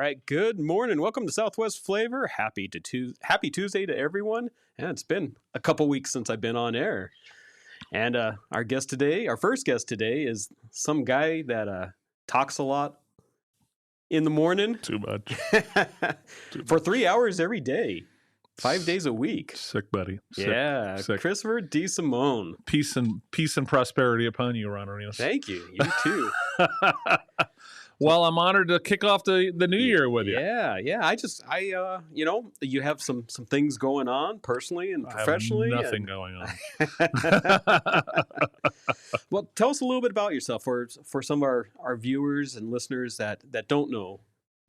right. Good morning. Welcome to Southwest Flavor. Happy Tuesday to everyone. And it's been a couple weeks since I've been on air. And our first guest today, is some guy that talks a lot in the morning. Too much. For 3 hours every day, 5 days a week. Sick, buddy. Sick. Yeah, Sick. Christopher DeSimone. Peace and prosperity upon you, Ron Arias. Thank you. You too. Well, I'm honored to kick off the new year with you. Yeah. You have some things going on personally and professionally. I have nothing going on. Well, tell us a little bit about yourself for some of our viewers and listeners that don't know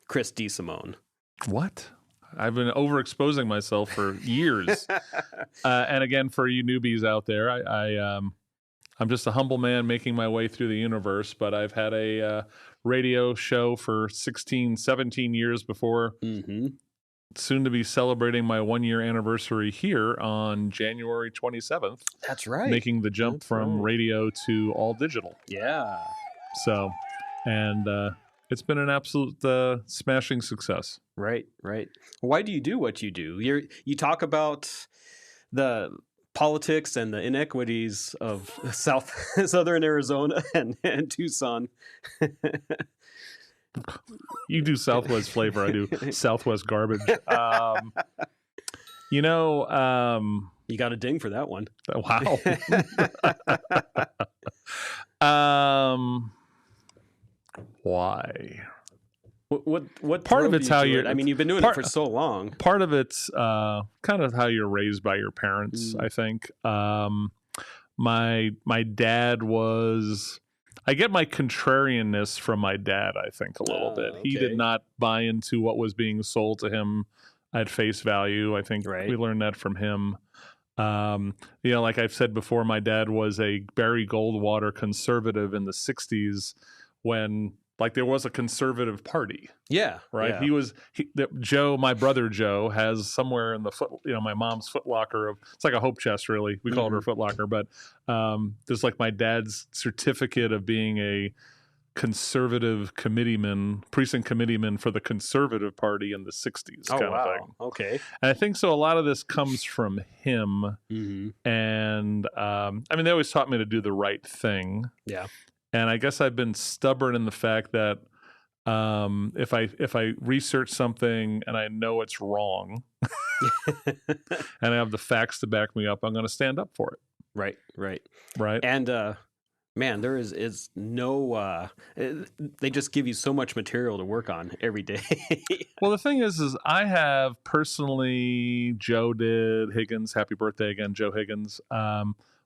Chris DeSimone. What? I've been overexposing myself for years. And again, for you newbies out there, I'm just a humble man making my way through the universe, but I've had a radio show for 16, 17 years before. Mm-hmm. Soon to be celebrating my 1-year anniversary here on January 27th. That's right. Making the jump from radio to all digital. Yeah. So, and it's been an absolute smashing success. Right. Why do you do what you do? You talk about the politics and the inequities of southern Arizona and Tucson. You do Southwest Flavor. I do Southwest Garbage. You got a ding for that one. Wow. Why? What part of it's how you're. I mean, you've been doing it for so long. Part of it's kind of how you're raised by your parents. I think. My dad was. I get my contrarianness from my dad. I think a little bit. Okay. He did not buy into what was being sold to him at face value. I think we learned that from him. Like I've said before, my dad was a Barry Goldwater conservative in the '60s when. Like there was a conservative party. Yeah. Right. Yeah. Joe, my brother Joe, has somewhere in the my mom's foot locker it's like a hope chest, really. We call it her foot locker, but there's like my dad's certificate of being a conservative precinct committeeman for the conservative party in the 60s kind of thing. Okay. And I think so a lot of this comes from him. Mm-hmm. And they always taught me to do the right thing. Yeah. And I guess I've been stubborn in the fact that if I research something and I know it's wrong, and I have the facts to back me up, I'm going to stand up for it. Right. And man, there is no. They just give you so much material to work on every day. Well, the thing is I have personally. Joe did. Higgins, happy birthday again, Joe Higgins.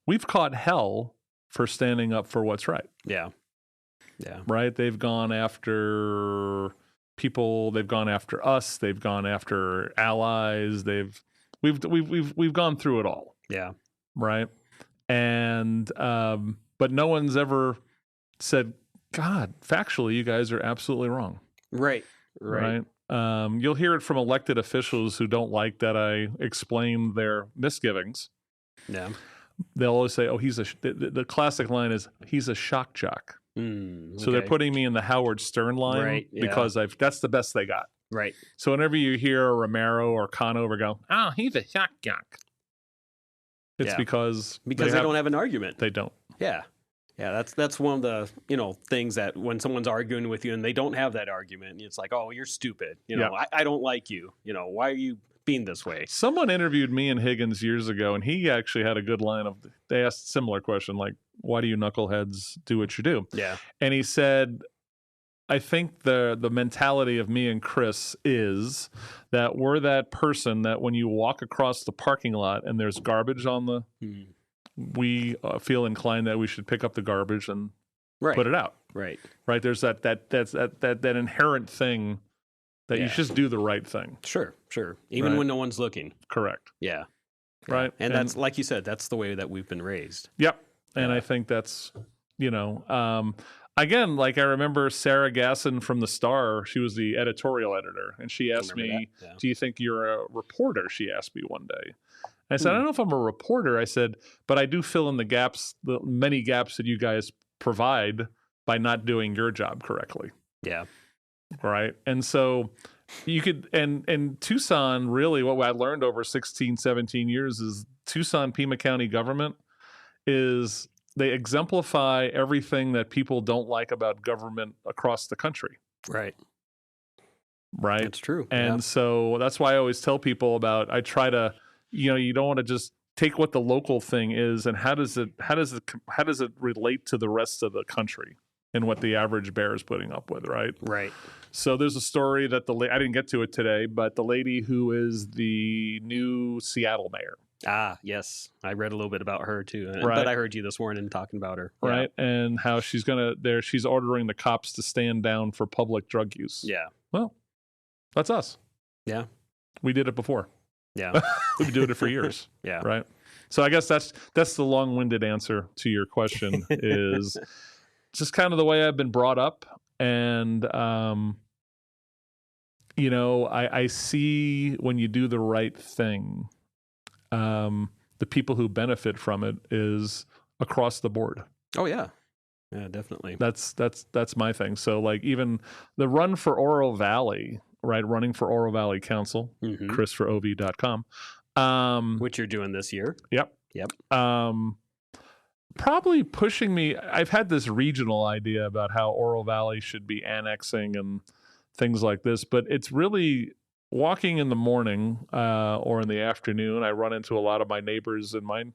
We've caught hell for standing up for what's right. Yeah. Right? They've gone after people, they've gone after us, they've gone after allies, we've gone through it all. Yeah. Right? And but no one's ever said, God, factually you guys are absolutely wrong. Right. You'll hear it from elected officials who don't like that I explain their misgivings. Yeah. They'll always say, "Oh, the classic line is he's a shock jock." Okay. So they're putting me in the Howard Stern line because that's the best they got. Right. So whenever you hear Romero or Conover go, "Oh, he's a shock jock," it's because they don't have an argument. They don't. Yeah. That's one of the things that when someone's arguing with you and they don't have that argument, it's like, "Oh, you're stupid." I don't like you. Why are you being this way? Someone interviewed me and Higgins years ago, and he actually had a good line they asked a similar question, like, why do you knuckleheads do what you do? Yeah. And he said, I think the mentality of me and Chris is that we're that person that when you walk across the parking lot and there's garbage on we feel inclined that we should pick up the garbage and put it out. Right. There's that inherent thing that you just do the right thing. Sure. Even when no one's looking. Correct. Yeah. Right. And that's, like you said, that's the way that we've been raised. Yep. And I think that's, again, like I remember Sarah Gasson from The Star, she was the editorial editor, and she asked me, do you think you're a reporter? She asked me one day. I said, I don't know if I'm a reporter. I said, but I do fill in the gaps, the many gaps that you guys provide by not doing your job correctly. Yeah. right? And so you could, and Tucson, really what I learned over 16, 17 years is Tucson, Pima County government is, they exemplify everything that people don't like about government across the country. Right. Right. That's true. And so that's why I always tell people about, I try to, you don't want to just take what the local thing is and how does it relate to the rest of the country and what the average bear is putting up with, right? Right. So there's a story that I didn't get to it today, but the lady who is the new Seattle mayor. Ah, yes. I read a little bit about her too. Right. But I heard you this morning talking about her. Right. Yeah. And how she's ordering the cops to stand down for public drug use. Yeah. Well, that's us. Yeah. We did it before. Yeah. We've been doing it for years. Yeah. Right. So I guess that's the long-winded answer to your question is just kind of the way I've been brought up. And, I see when you do the right thing, the people who benefit from it is across the board. Oh yeah. Yeah, definitely. That's my thing. So like even the run for Oro Valley, right? Running for Oro Valley Council, chrisforov.com. Which you're doing this year. Yep. Probably pushing me. I've had this regional idea about how Oro Valley should be annexing and things like this, but it's really walking in the morning or in the afternoon. I run into a lot of my neighbors and mine.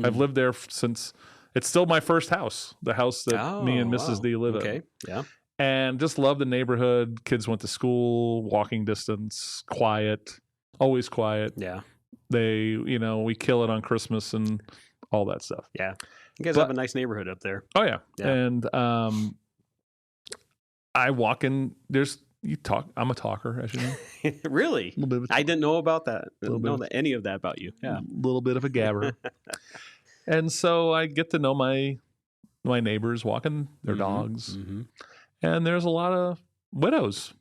I've lived there since it's still my first house, the house that me and Mrs. D live in. Okay. Yeah. And just love the neighborhood. Kids went to school, walking distance, quiet, always quiet. Yeah. They, we kill it on Christmas and all that stuff. Yeah. You guys have a nice neighborhood up there. Oh yeah. And I walk in, I'm a talker, as you know. Really? A little bit of a talker. I didn't know about that. I didn't know any of that about you. Yeah. A little bit of a gabber. And so I get to know my neighbors walking their dogs. Mm-hmm. And there's a lot of widows,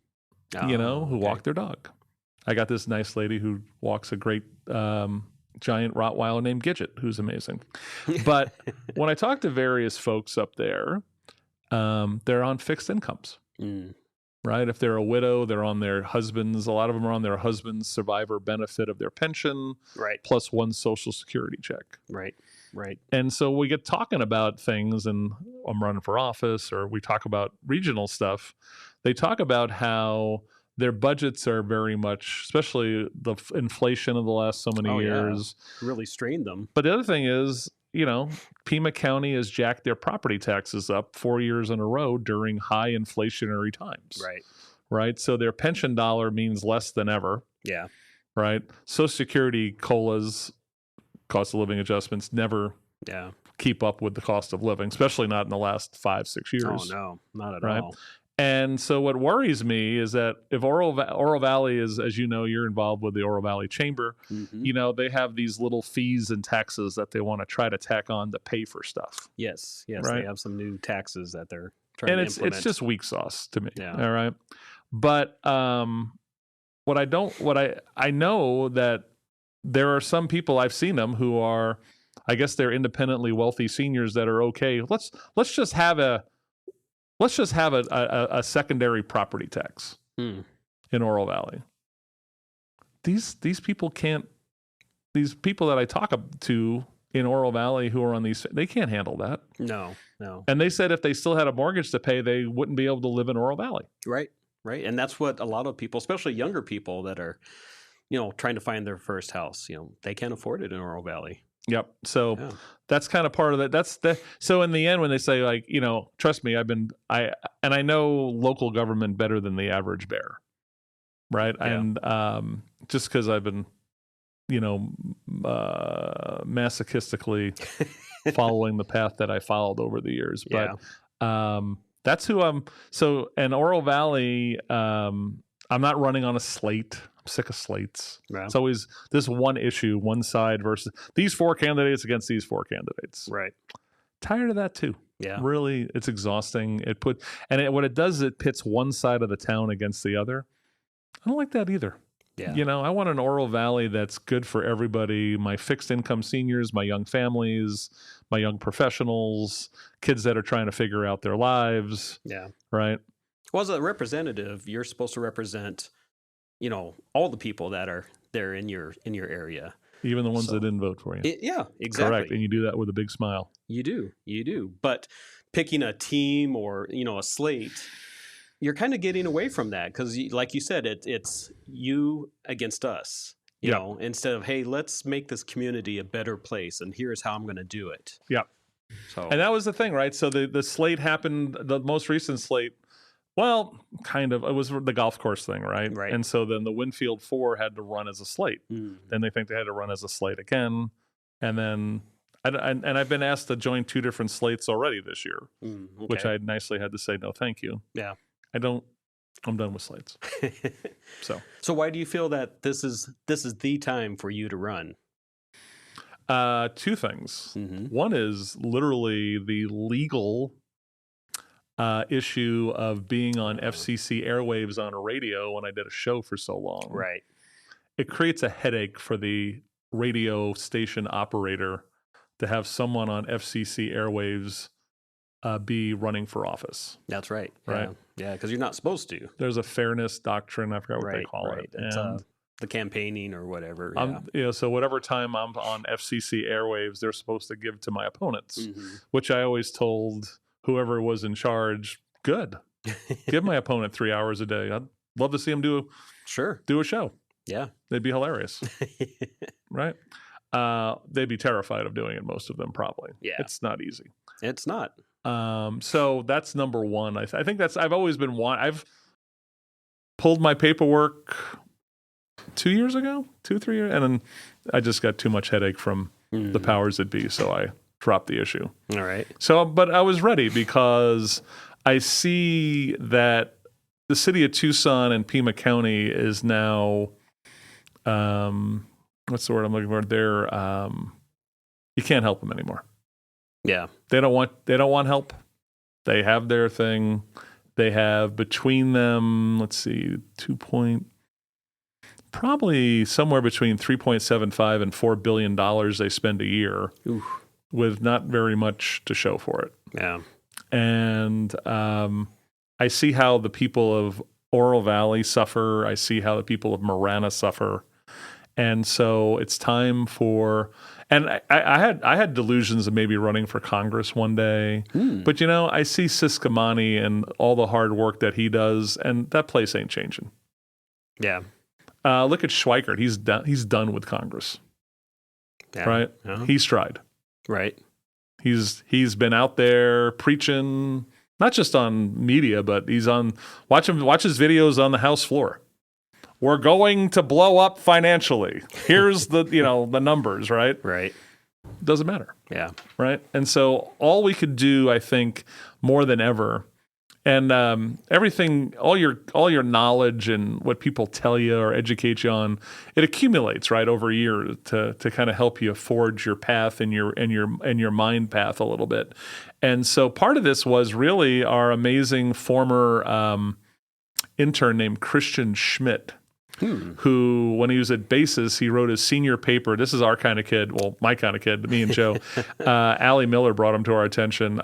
who walk their dog. I got this nice lady who walks a great giant Rottweiler named Gidget, who's amazing. But when I talk to various folks up there, they're on fixed incomes. Right? If they're a widow, they're on their husband's. A lot of them are on their husband's survivor benefit of their pension, right? Plus one Social Security check, right? And so we get talking about things, and I'm running for office, or we talk about regional stuff. They talk about how their budgets are very much, especially the inflation of the last so many years, really strained them. But the other thing is, Pima County has jacked their property taxes up 4 years in a row during high inflationary times. Right. So their pension dollar means less than ever. Yeah. Right. Social Security COLAs, cost of living adjustments, never keep up with the cost of living, especially not in the last 5-6 years. Oh, no, not at all. And so what worries me is that if Oro Valley is, as you know, you're involved with the Oro Valley Chamber, they have these little fees and taxes that they want to try to tack on to pay for stuff. Yes. Right? They have some new taxes that they're trying to implement. It's just weak sauce to me. Yeah. All right. But I know that there are some people, I've seen them, who are, I guess they're independently wealthy seniors that are okay. Let's just have a secondary property tax in Oro Valley. These people can't. These people that I talk to in Oro Valley who are on these, they can't handle that. No. And they said if they still had a mortgage to pay, they wouldn't be able to live in Oro Valley. Right. And that's what a lot of people, especially younger people that are, trying to find their first house, they can't afford it in Oro Valley. Yep. So that's kind of part of it. So in the end, when they say like, trust me, I know local government better than the average bear. Right. Yeah. And just because I've been, masochistically following the path that I followed over the years. But that's who I'm. So in Oro Valley, I'm not running on a slate. I'm sick of slates. Yeah. It's always this one issue, one side versus these 4 candidates against these 4 candidates. Right. Tired of that too. Yeah. Really, it's exhausting. What it does, it pits one side of the town against the other. I don't like that either. Yeah. I want an Oro Valley that's good for everybody. My fixed income seniors, my young families, my young professionals, kids that are trying to figure out their lives. Yeah. Right. Well, as a representative, you're supposed to represent, all the people that are there in your area. Even the ones that didn't vote for you. Yeah, exactly. Correct. And you do that with a big smile. You do. But picking a team or, a slate, you're kind of getting away from that because, like you said, it's you against us. You know, instead of, hey, let's make this community a better place, and here's how I'm going to do it. Yeah. So, and that was the thing, right? So the slate happened, the most recent slate, well, kind of, it was the golf course thing, right? Right. And so then the Winfield 4 had to run as a slate. Then they think they had to run as a slate again. And then, and I've been asked to join 2 different slates already this year, which I nicely had to say, no, thank you. Yeah. I'm done with slates. So why do you feel that this is the time for you to run? 2 things. One is literally the legal issue of being on FCC airwaves on a radio when I did a show for so long. Right. It creates a headache for the radio station operator to have someone on FCC airwaves be running for office. That's right. Right. Yeah, because you're not supposed to. There's a fairness doctrine. I forgot what they call it. It's the campaigning or whatever. So whatever time I'm on FCC airwaves, they're supposed to give to my opponents, which I always told whoever was in charge, good. Give my opponent 3 hours a day. I'd love to see him do a show. Yeah. They'd be hilarious. Right? They'd be terrified of doing it, most of them probably. Yeah. It's not easy. It's not. So that's number one. I think I've always been I've pulled my paperwork 2 years ago, 2-3 years, and then I just got too much headache from the powers that be, so I dropped the issue. All right. So, but I was ready because I see that the city of Tucson and Pima County is now, what's the word I'm looking for? They're, you can't help them anymore. Yeah. They don't want help. They have their thing. They have between them, let's see, probably somewhere between $3.75 and $4 billion they spend a year. Oof. With not very much to show for it. Yeah. And I see how the people of Oro Valley suffer. I see how the people of Marana suffer. And so it's time for, and I had delusions of maybe running for Congress one day. But, I see Siscomani and all the hard work that he does, and that place ain't changing. Yeah. Look at Schweikert. He's done with Congress. Yeah. Right? Yeah. He's tried. Right. He's been out there preaching, not just on media, but he's watch his videos on the House floor. We're going to blow up financially. Here's the the numbers, right? Right. Doesn't matter. Yeah. Right. And so all we could do, I think, more than ever, and everything, all your knowledge and what people tell you or educate you on, it accumulates right over a year to kind of help you forge your path and your mind path a little bit. And so part of this was really our amazing former intern named Christian Schmidt. Who, when he was at Basis, he wrote his senior paper. This is our kind of kid. Well, my kind of kid, me and Joe. Allie Miller brought him to our attention.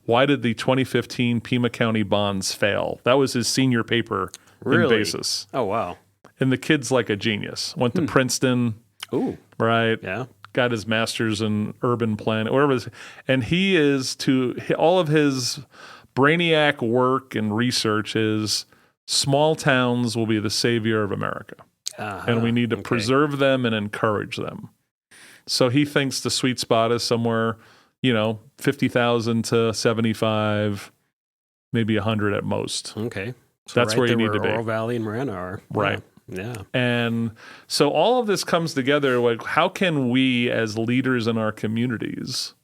Why did the 2015 Pima County bonds fail? That was his senior paper in Basis. Oh, wow. And the kid's like a genius. Went to Princeton. Ooh. Right? Yeah. Got his master's in urban planning, whatever it is. And he is all of his brainiac work and research is small towns will be the savior of America. And we need to preserve them and encourage them. So he thinks the sweet spot is somewhere, 50,000 to 75, maybe 100 at most. Okay. So that's where you need to be. Oro Valley and Marana are. Right. Yeah. And so all of this comes together. Like, how can we as leaders in our communities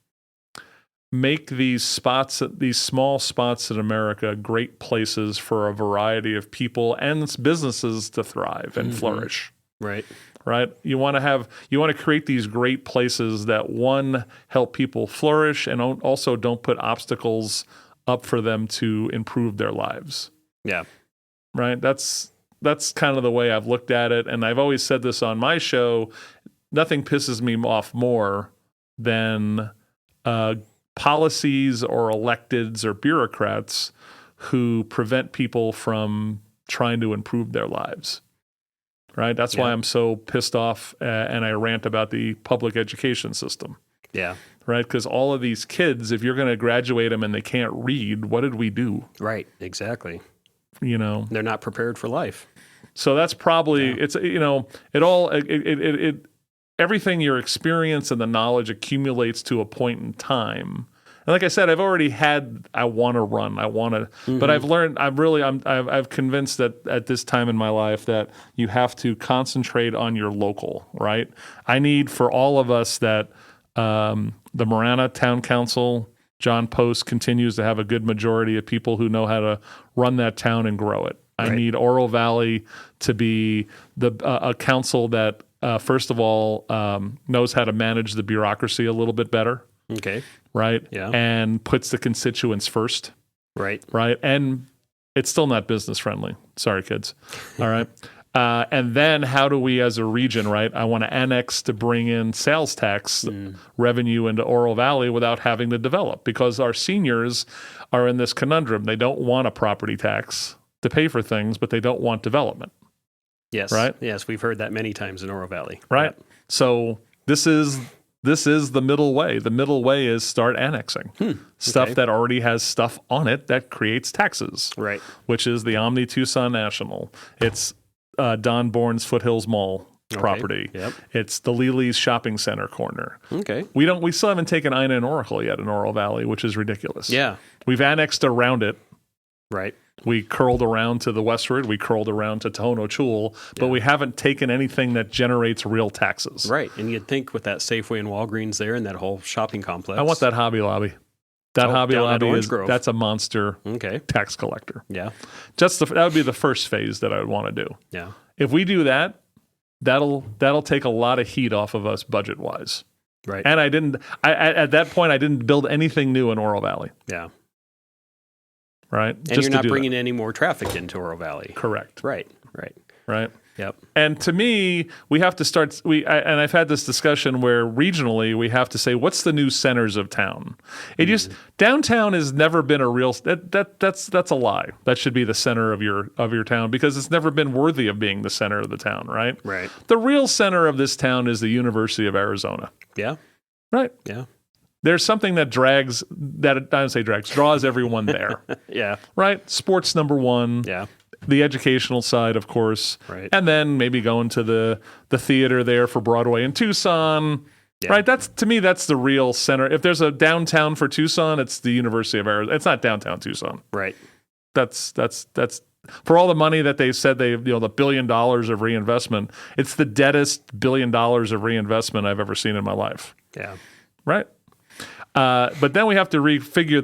make these small spots in America great places for a variety of people and businesses to thrive and flourish. Right. Right. You want to create these great places that help people flourish and also don't put obstacles up for them to improve their lives. Yeah. Right. That's kind of the way I've looked at it. And I've always said this on my show, nothing pisses me off more than policies or electeds or bureaucrats who prevent people from trying to improve their lives. Right? That's why I'm so pissed off and I rant about the public education system. Yeah. Right? Because all of these kids, if you're going to graduate them and they can't read, what did we do? Right. Exactly. You know, they're not prepared for life. So that's probably it's everything your experience and the knowledge accumulates to a point in time. And like I said, I've already had. I want to run. I want to, but I've learned. I've convinced that at this time in my life that you have to concentrate on your local. Right. I need for all of us that the Marana Town Council, John Post, continues to have a good majority of people who know how to run that town and grow it. I need Oro Valley to be a council that, first of all, knows how to manage the bureaucracy a little bit better. Okay. Right? Yeah. And puts the constituents first. Right. Right? And it's still not business friendly. Sorry, kids. All right. And then how do we as a region, right? I want to annex to bring in sales tax revenue into Oro Valley without having to develop, because our seniors are in this conundrum. They don't want a property tax to pay for things, but they don't want development. Yes. Right? Yes, we've heard that many times in Oro Valley. Right. Yep. So this is the middle way. The middle way is start annexing stuff that already has stuff on it that creates taxes. Right. Which is the Omni Tucson National. It's Don Bourne's Foothills Mall property. Yep. It's the Lely's Shopping Center corner. Okay. We still haven't taken Ina and Oracle yet in Oro Valley, which is ridiculous. Yeah. We've annexed around it. Right. We curled around to the westward. We curled around to Tohono Chul, but we haven't taken anything that generates real taxes. Right. And you'd think with that Safeway and Walgreens there and that whole shopping complex. I want that Hobby Lobby. That Hobby Lobby that's a monster tax collector. Yeah. That would be the first phase that I would want to do. Yeah. If we do that, that'll take a lot of heat off of us budget wise. Right. And at that point I didn't build anything new in Oro Valley. Yeah. Right. And you're not bringing any more traffic into Oro Valley. Correct. Right. Yep. And to me, we have to start. And I've had this discussion where regionally we have to say, what's the new centers of town? Downtown has never been a real. That's a lie. That should be the center of your town, because it's never been worthy of being the center of the town. Right. Right. The real center of this town is the University of Arizona. Yeah. Right. Yeah. There's something that draws everyone there. Yeah. Right. Sports number one. Yeah. The educational side, of course. Right. And then maybe going to the theater there for Broadway in Tucson. Yeah. Right. To me, that's the real center. If there's a downtown for Tucson, it's the University of Arizona. It's not downtown Tucson. Right. That's for all the money that they said the $1 billion of reinvestment. It's the deadest $1 billion of reinvestment I've ever seen in my life. Yeah. Right. But then we have to refigure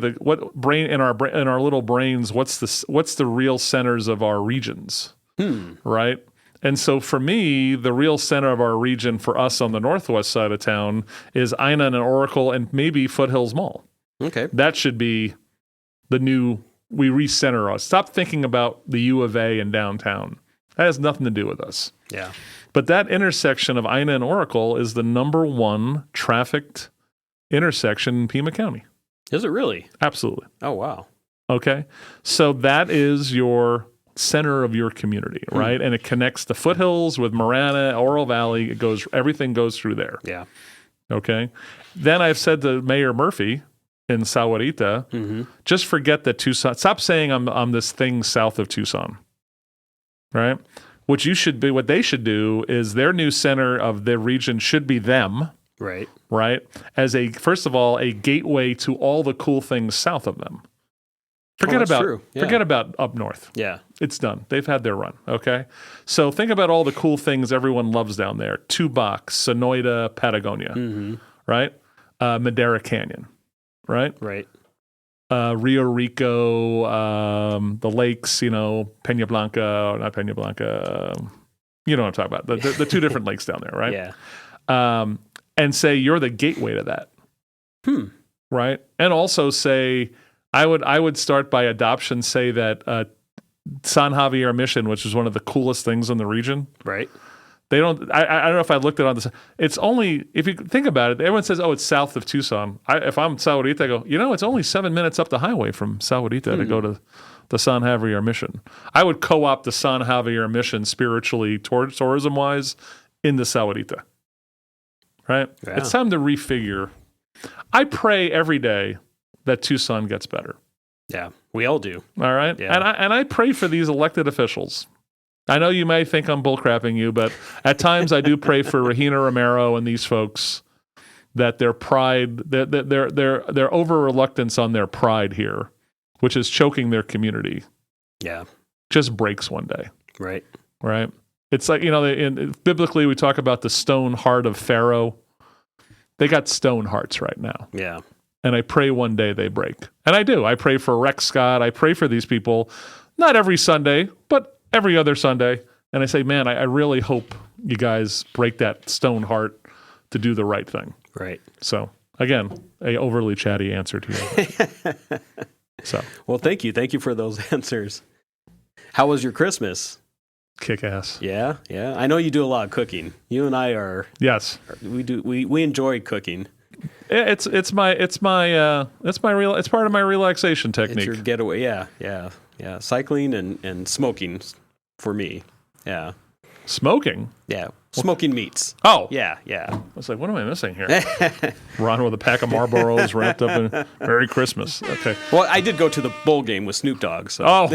in our little brains. What's the real centers of our regions, right? And so for me, the real center of our region for us on the northwest side of town is Ina and Oracle and maybe Foothills Mall. Okay, that should be the new. We recenter us. Stop thinking about the U of A and downtown. That has nothing to do with us. Yeah, but that intersection of Ina and Oracle is the number one trafficked intersection in Pima County. Is it really? Absolutely. Oh, wow. Okay. So that is your center of your community, right? And it connects the foothills with Marana, Oro Valley. Everything goes through there. Yeah. Okay. Then I've said to Mayor Murphy in Sahuarita, just forget that Tucson. Stop saying I'm this thing south of Tucson. Right? What they should do is their new center of the region should be them. Right. Right. As first of all, a gateway to all the cool things south of them. Forget about up north. Yeah. It's done. They've had their run. Okay. So think about all the cool things everyone loves down there. Tubac, Sonoita, Patagonia. Right. Madera Canyon. Right. Right. Rio Rico, the lakes, Peña Blanca, not Peña Blanca. You know what I'm talking about. The two different lakes down there. Right. Yeah. And say you're the gateway to that, right? And also say I would start by adoption. Say that San Javier Mission, which is one of the coolest things in the region, right? They don't. I don't know if I looked at it on this. It's only, if you think about it, everyone says, "Oh, it's south of Tucson." If I'm Sahuarita, I go, it's only 7 minutes up the highway from Sahuarita to go to the San Javier mission. I would co-opt the San Javier mission spiritually, tourism-wise, into Sahuarita. Right? Yeah. It's time to refigure. I pray every day that Tucson gets better. Yeah, we all do. All right? Yeah. And I pray for these elected officials. I know you may think I'm bullcrapping you, but at times I do pray for Regina Romero and these folks that their pride, their over-reluctance on their pride here, which is choking their community, just breaks one day. Right. Right? It's like, biblically we talk about the stone heart of Pharaoh. They got stone hearts right now. Yeah. And I pray one day they break. And I do. I pray for Rex Scott. I pray for these people, not every Sunday, but every other Sunday. And I say, man, I really hope you guys break that stone heart to do the right thing. Right. So, again, a overly chatty answer to you. So, well, thank you. Thank you for those answers. How was your Christmas? Kick ass. Yeah. I know you do a lot of cooking. You and I are. Yes. We enjoy cooking. It's part of my relaxation technique. It's your getaway. Yeah. Cycling and smoking for me. Yeah. Smoking? Yeah. Smoking meats. Oh. Yeah. I was like, what am I missing here? Ron with a pack of Marlboros wrapped up in Merry Christmas. Okay. Well, I did go to the bowl game with Snoop Dogg. So. Oh.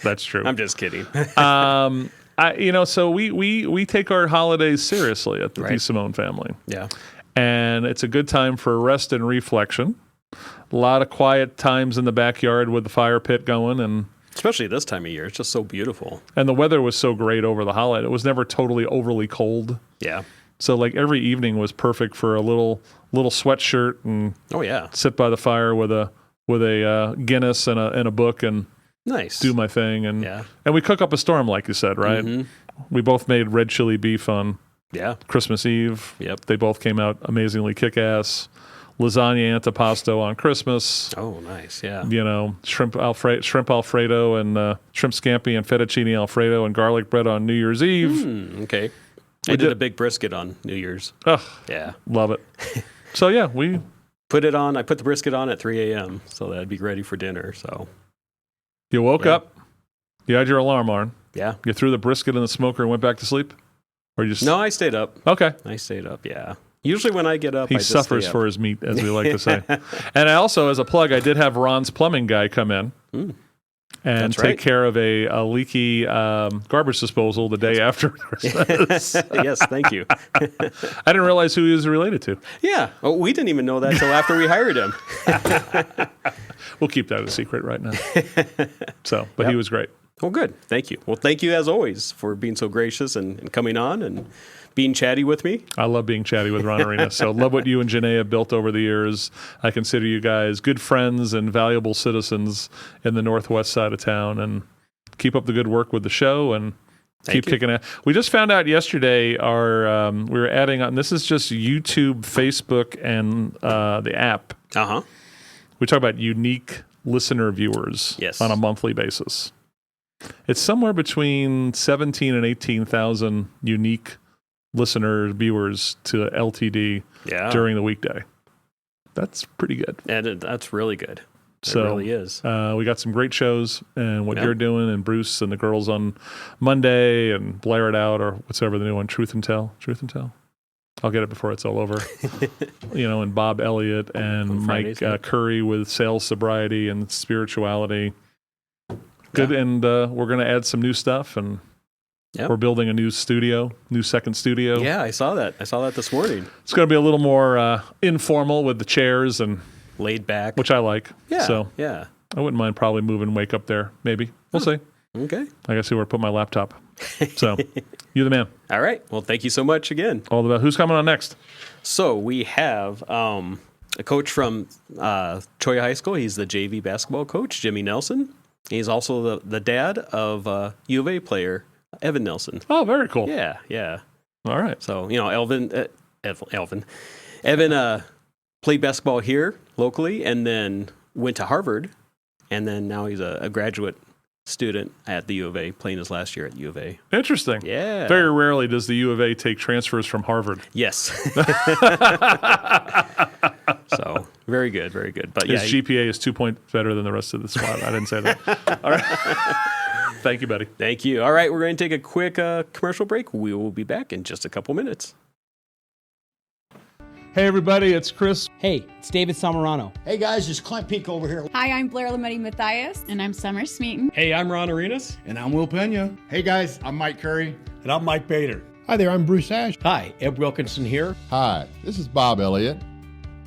That's true. I'm just kidding. So we take our holidays seriously at the DeSimone family. Yeah. And it's a good time for rest and reflection. A lot of quiet times in the backyard with the fire pit going, and especially this time of year, it's just so beautiful. And the weather was so great over the holiday. It was never totally overly cold. Yeah. So like every evening was perfect for a little sweatshirt and sit by the fire with a Guinness and a book and do my thing and we cook up a storm like you said, right? Mm-hmm. We both made red chili beef on Christmas Eve. Yep. They both came out amazingly kick-ass. Lasagna antipasto on Christmas. Oh, nice. Yeah. Shrimp Alfredo and shrimp scampi and fettuccine Alfredo and garlic bread on New Year's Eve. Okay. I did a big brisket on New Year's. Oh, yeah. Love it. So, we put it on. I put the brisket on at 3 a.m. so that I'd be ready for dinner. So you woke up, you had your alarm on. Yeah. You threw the brisket in the smoker and went back to sleep? Or you just... No, I stayed up. Okay. I stayed up, yeah. Usually when I get up, he suffers for his meat, as we like to say. And I also, as a plug, I did have Ron's plumbing guy come in and take care of a leaky garbage disposal the day after Christmas. Yes, thank you. I didn't realize who he was related to. Yeah, we didn't even know that until after we hired him. We'll keep that a secret right now. But he was great. Well, good. Thank you. Well, thank you as always for being so gracious and coming on and being chatty with me. I love being chatty with Ron Arena. So love what you and Janae have built over the years. I consider you guys good friends and valuable citizens in the northwest side of town. And keep up the good work with the show and keep kicking it. We just found out yesterday we were adding on. This is just YouTube, Facebook, and the app. Uh-huh. We talk about unique listener viewers on a monthly basis. It's somewhere between 17 and 18,000 unique listener viewers to LTD during the weekday. That's pretty good. And that's really good. It really is. We got some great shows and what you're doing and Bruce and the girls on Monday and Blare It Out or whatever the new one, Truth and Tell. I'll get it before it's all over. And Bob Elliott and Mike Curry with sales, sobriety, and spirituality. Good, and we're going to add some new stuff, and we're building a new second studio. Yeah, I saw that. This morning. It's going to be a little more informal with the chairs and laid back, which I like. Yeah, so I wouldn't mind probably moving Wake up there. Maybe we'll see. Okay, I gotta see where to put my laptop. So you're the man. All right. Well, thank you so much again. All the best. Who's coming on next? So we have a coach from Cholla High School. He's the JV basketball coach, Jimmie Nelson. He's also the dad of U of A player, Evan Nelson. Oh, very cool. Yeah. All right. So, Evan played basketball here locally and then went to Harvard. And then now he's a graduate student at the U of A, playing his last year at U of A. Interesting. Yeah. Very rarely does the U of A take transfers from Harvard. Yes. So Very good, very good. But his GPA is 2 points better than the rest of the squad. I didn't say that. All right. Thank you, buddy. Thank you. All right, we're going to take a quick commercial break. We will be back in just a couple minutes. Hey, everybody, it's Chris. Hey, it's David Samarano. Hey, guys, it's Clint Peak over here. Hi, I'm Blair Lametti Mathias. And I'm Summer Smeaton. Hey, I'm Ron Arenas. And I'm Will Pena. Hey, guys, I'm Mike Curry. And I'm Mike Bader. Hi there, I'm Bruce Ash. Hi, Ed Wilkinson here. Hi, this is Bob Elliott.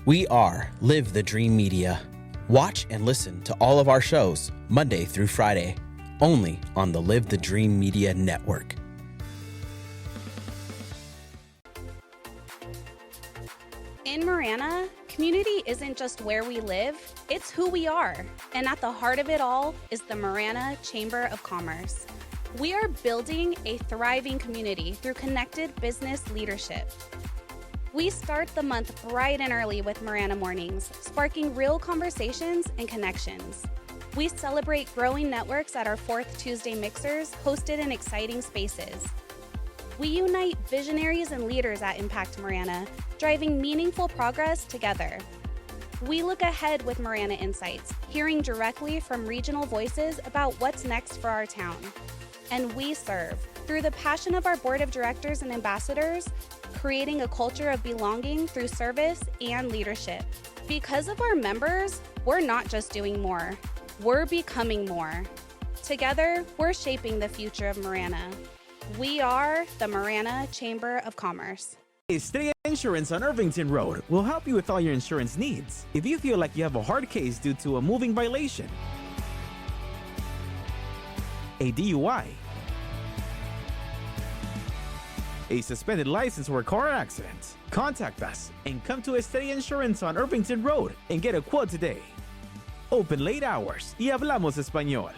We are Live the Dream Media. Watch and listen to all of our shows Monday through Friday, only on the Live the Dream Media Network. In Marana, community isn't just where we live, it's who we are. And at the heart of it all is the Marana Chamber of Commerce. We are building a thriving community through connected business leadership. We start the month bright and early with Marana Mornings, sparking real conversations and connections. We celebrate growing networks at our 4th Tuesday mixers, hosted in exciting spaces. We unite visionaries and leaders at Impact Marana, driving meaningful progress together. We look ahead with Marana Insights, hearing directly from regional voices about what's next for our town. And we serve, through the passion of our board of directors and ambassadors, creating a culture of belonging through service and leadership. Because of our members, we're not just doing more, we're becoming more. Together, we're shaping the future of Marana. We are the Marana Chamber of Commerce. Estrella Insurance on Irvington Road will help you with all your insurance needs. If you feel like you have a hard case due to a moving violation, a DUI, a suspended license or a car accident, contact us and come to Estrella Insurance on Irvington Road and get a quote today. Open late hours y hablamos español.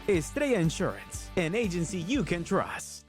Estrella Insurance, an agency you can trust.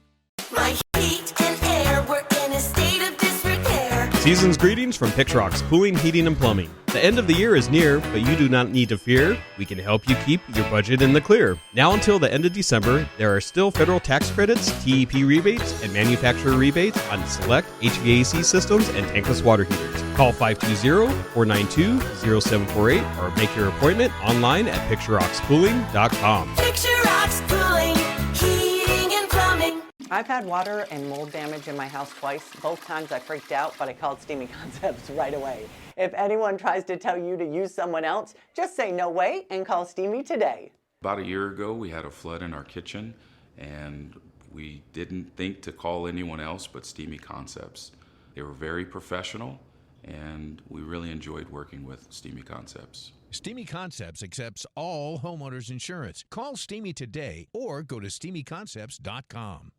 My heat and air were in a state of disrepair. Season's greetings from Picturox Cooling, Heating, and Plumbing. The end of the year is near, but you do not need to fear. We can help you keep your budget in the clear. Now until the end of December, there are still federal tax credits, TEP rebates, and manufacturer rebates on select HVAC systems and tankless water heaters. Call 520-492-0748 or make your appointment online at picturoxcooling.com. Picturox Cooling, Heating, and Plumbing. I've had water and mold damage in my house twice. Both times I freaked out, but I called Steamy Concepts right away. If anyone tries to tell you to use someone else, just say no way and call Steamy today. About a year ago, we had a flood in our kitchen, and we didn't think to call anyone else but Steamy Concepts. They were very professional, and we really enjoyed working with Steamy Concepts. Steamy Concepts accepts all homeowners insurance. Call Steamy today or go to steamyconcepts.com.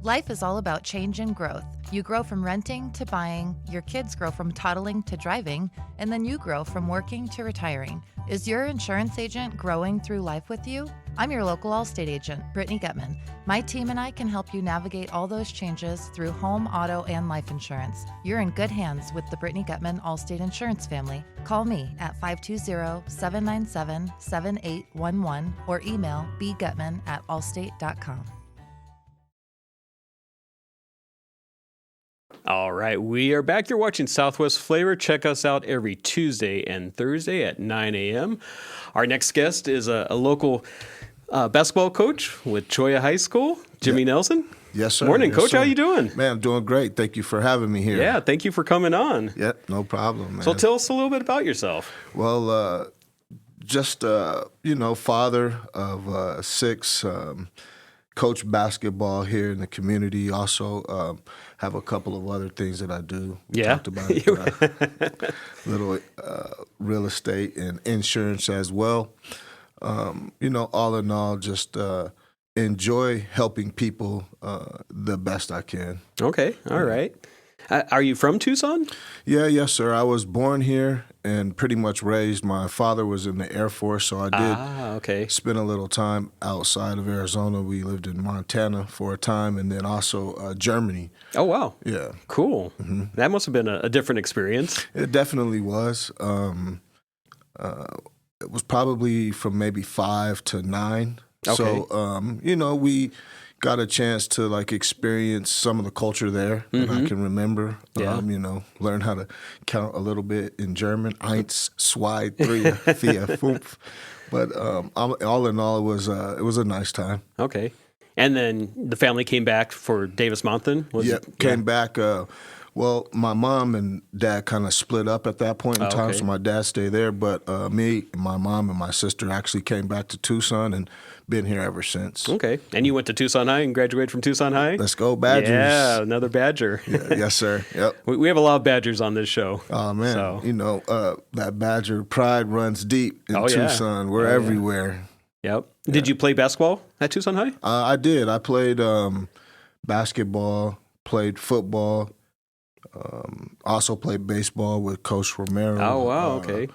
Life is all about change and growth. You grow from renting to buying, your kids grow from toddling to driving, and then you grow from working to retiring. Is your insurance agent growing through life with you? I'm your local Allstate agent, Brittany Gutman. My team and I can help you navigate all those changes through home, auto, and life insurance. You're in good hands with the Brittany Gutman Allstate Insurance family. Call me at 520-797-7811 or email bgutman@allstate.com. All right, we are back. You're watching Southwest Flavor. Check us out every Tuesday and Thursday at 9 a.m. Our next guest is a local basketball coach with Cholla High School, Jimmie Nelson. Yes, sir. Morning, yes, Coach. Sir. How you doing? Man, I'm doing great. Thank you for having me here. Yeah, thank you for coming on. Yep, no problem, man. So tell us a little bit about yourself. Well, just, father of 6, coach basketball here in the community. Also have a couple of other things that I do. We talked about it, little real estate and insurance as well. All in all, just enjoy helping people the best I can. Okay, all right. Are you from Tucson? Yes, sir. I was born here and pretty much raised. My father was in the Air Force, so I did spend a little time outside of Arizona. We lived in Montana for a time and then also Germany. Oh, wow. Yeah. Cool. Mm-hmm. That must have been a different experience. It definitely was. It was probably from maybe 5 to 9. Okay. So, we got a chance to like experience some of the culture there that I can remember. You know, learn how to count a little bit in German. Eins, zwei, drei, vier, fünf. But all in all, it was a nice time. Okay. And then the family came back for Davis Mountain? Came back. Well, my mom and dad kind of split up at that point in time, so my dad stayed there. But me, my mom, and my sister actually came back to Tucson and been here ever since. Okay. And you went to Tucson High and graduated from Tucson High? Let's go Badgers. Yeah, another Badger. Yes, sir. Yep. We have a lot of Badgers on this show. Oh, man. So. You know, that Badger pride runs deep in Tucson. We're everywhere. Yep. Did you play basketball at Tucson High? I did. I played basketball, played football, also played baseball with Coach Romero. Oh, wow. Okay.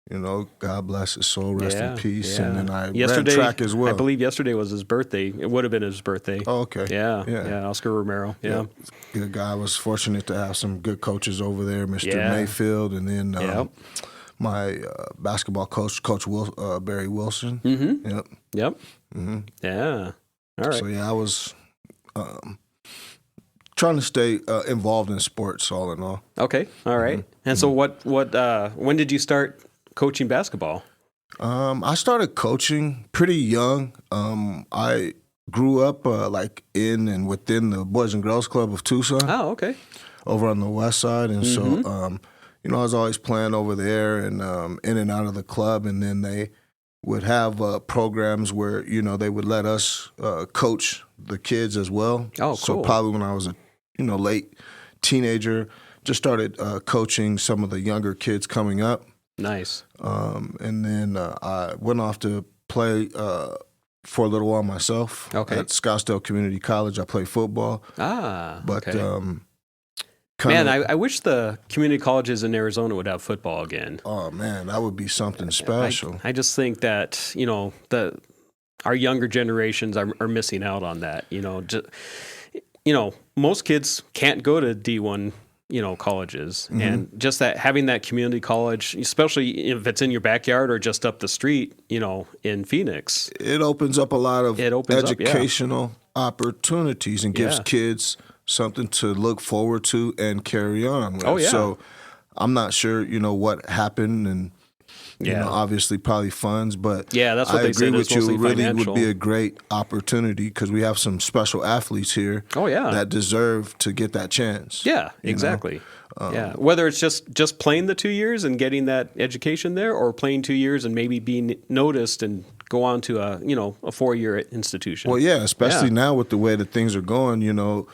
You know, God bless his soul, rest in peace. Yeah. And then I ran track as well. I believe yesterday was his birthday. It would have been his birthday. Oh, okay. Yeah, Oscar Romero. Yeah. Good guy. I was fortunate to have some good coaches over there, Mr. Mayfield, and then my basketball coach, Coach Barry Wilson. Mm-hmm. Yep. Mm-hmm. Yeah. All right. So, I was trying to stay involved in sports all in all. Okay. All right. And so when did you start coaching basketball? I started coaching pretty young. I grew up like in and within the Boys and Girls Club of Tucson. Oh, okay. Over on the west side. And so, you know, I was always playing over there and in and out of the club. And then they would have programs where, you know, they would let us coach the kids as well. Oh, cool. So probably when I was a, you know, late teenager, just started coaching some of the younger kids coming up. Nice. And then I went off to play for a little while myself at Scottsdale Community College. I played football. But man, I wish the community colleges in Arizona would have football again. Oh man, that would be something special. I just think that, you know, our younger generations are missing out on that. You know, most kids can't go to D1, you know, colleges, and just that having that community college, especially if it's in your backyard or just up the street, you know, in Phoenix, it opens up a lot of educational opportunities and gives kids something to look forward to and carry on with. So I'm not sure, you know, what happened and, you know, obviously probably funds, but that's what I they agree said, with you. It really financial. would be a great opportunity because we have some special athletes here that deserve to get that chance. Yeah, exactly. Whether it's just playing the 2 years and getting that education there, or playing 2 years and maybe being noticed and go on to a 4-year institution. Well, especially now with the way that things are going, you know,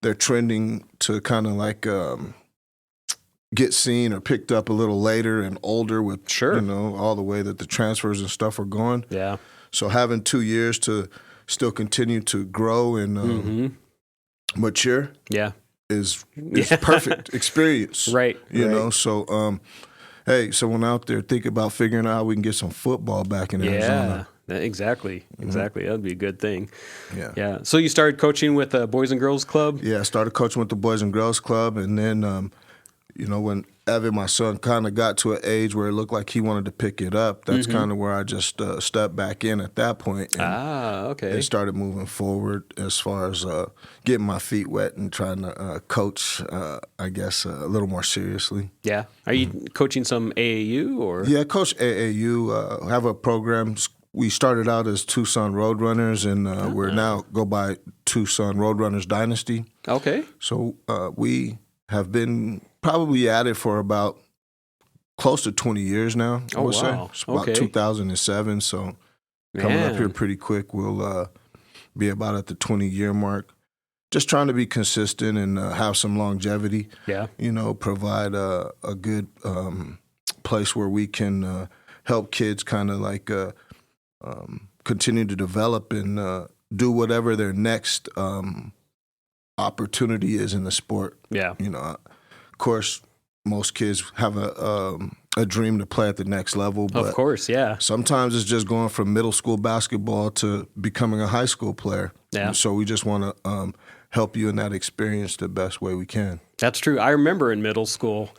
they're trending to kind of like get seen or picked up a little later and older with, you know, all the way that the transfers and stuff are going. Yeah. So having 2 years to still continue to grow and mature is perfect experience. Right. You know, so, hey, someone out there think about figuring out how we can get some football back in Arizona. Exactly. That would be a good thing. Yeah. So you started coaching with the Boys and Girls Club? Yeah, I started coaching with the Boys and Girls Club, and then, you know, when Evan, my son, kind of got to an age where it looked like he wanted to pick it up, that's kind of where I just stepped back in at that point. And and started moving forward as far as getting my feet wet and trying to coach, I guess, a little more seriously. Yeah. Are you coaching some AAU or? Yeah, I coach AAU. Have a program. We started out as Tucson Roadrunners, and we're now go by Tucson Roadrunners Dynasty. Okay. So we have been probably at it for about close to 20 years now, I would say. It's about 2007, so coming up here pretty quick. We'll be about at the 20-year mark. Just trying to be consistent and have some longevity. Yeah. You know, provide a good place where we can help kids kind of like continue to develop and do whatever their next opportunity is in the sport. Yeah. You know, of course, most kids have a dream to play at the next level. But of course, yeah. Sometimes it's just going from middle school basketball to becoming a high school player. Yeah. And so we just want to help you in that experience the best way we can. That's true. I remember in middle school,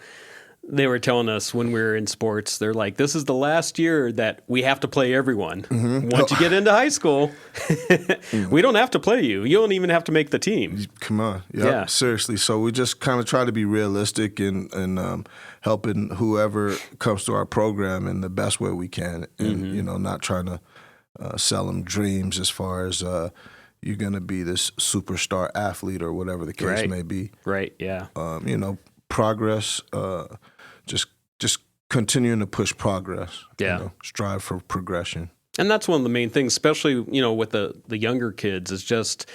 they were telling us when we were in sports, they're like, this is the last year that we have to play everyone. Once you get into high school, we don't have to play you. You don't even have to make the team. Come on. Yep, yeah. Seriously. So we just kind of try to be realistic and helping whoever comes to our program in the best way we can. And, you know, not trying to sell them dreams as far as you're going to be this superstar athlete or whatever the case may be. Right, yeah. You know, progress, just continuing to push progress. Yeah. You know, strive for progression. And that's one of the main things, especially, you know, with the younger kids, is just